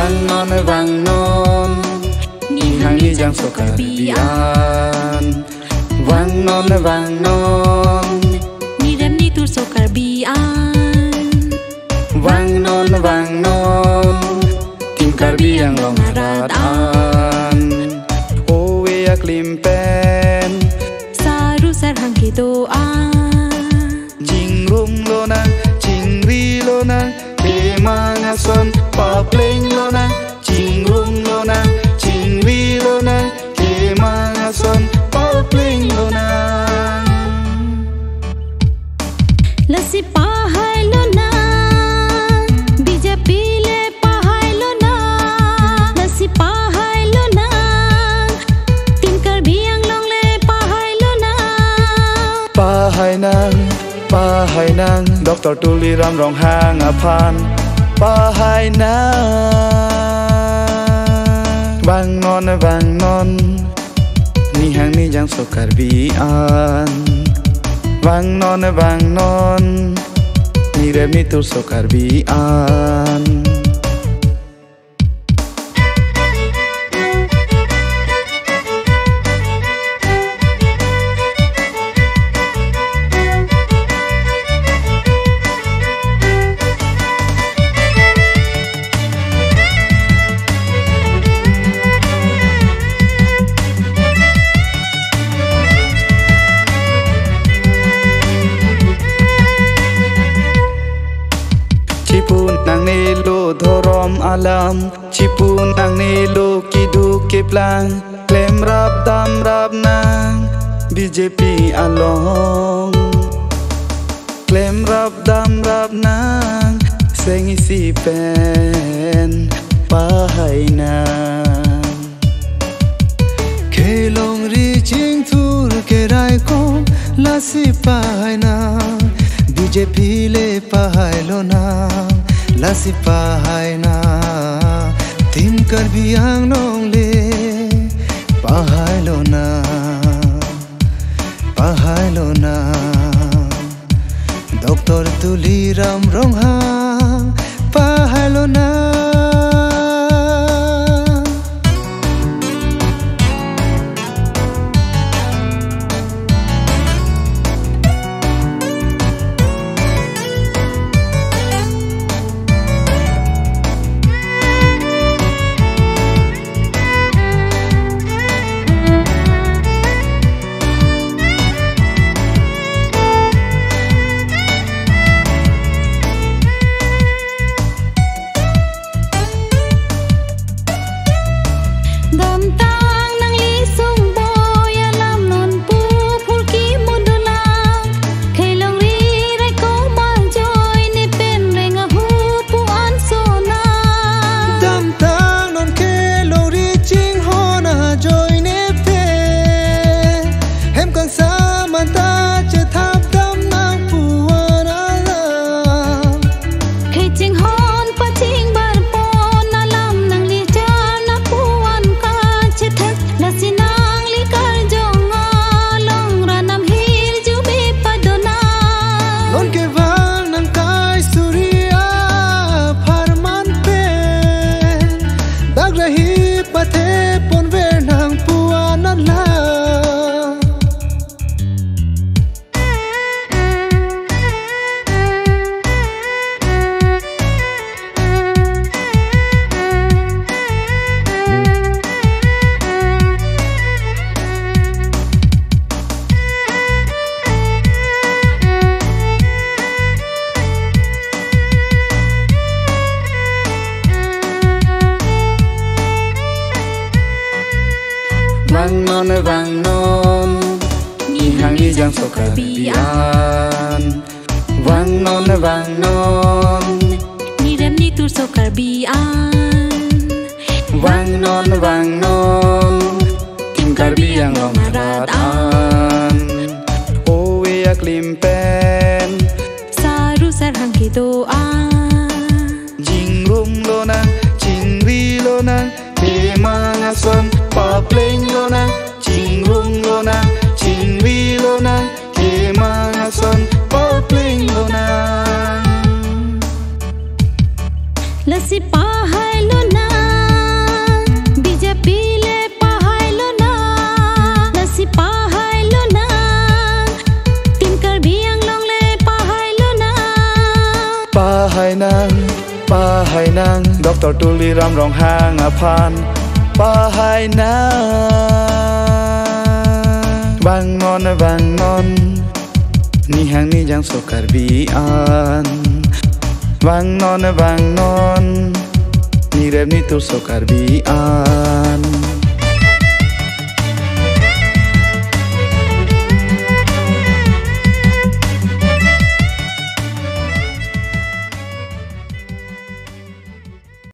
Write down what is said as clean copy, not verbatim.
vang non ni hang ni jang sokar bian vang non ni rem ni tur sokar bian vang non tim karbi yang long haratan owe aklim pen saru sar hang ke doa jingrum lona jingri lona kemangason papleng lona jingrum lona jingri lona kemangason papleng lona lasi pahai lona BJP le pahai lona lasi pahai lona tim karbi yang long le pahai lona pahai nang Dr. Tuliram rong hang apan pahai nang vang non ni hang ni jang sokar bian vang non ni rem ni tur sokar bian Cipun nang nelo thorom alam Cipun nang nelo kidu keplang Klem rap dam rap nang BJP along Klem rap dam rap nang Sengisi pen pahai nang Kelong ri ching thur ke rai ko lasi pahai nang BJP le pahai lona lasi pahai na tim karbi ang nong le pahai lona Dr. Tuliram rong hang pahai lona vang non ni hang ni jang sokar bian vang non ni rem ni tur sokar bian vang non tim karbi yang long haratan owe aklim pen saru sar hang ke doa jingrum lona jingri lona kemangason papleng lona jingrum lona jingri lona kemangason papleng lona lasi pahai lona DJ pile pahai lona nasi pahai lona tingkar biang long le pahai lona pahai nang Dr. Tuliram rong hang apan pahai nang bangon ni hang ni jang sokar bian bangon ni rep ni tu sokar bian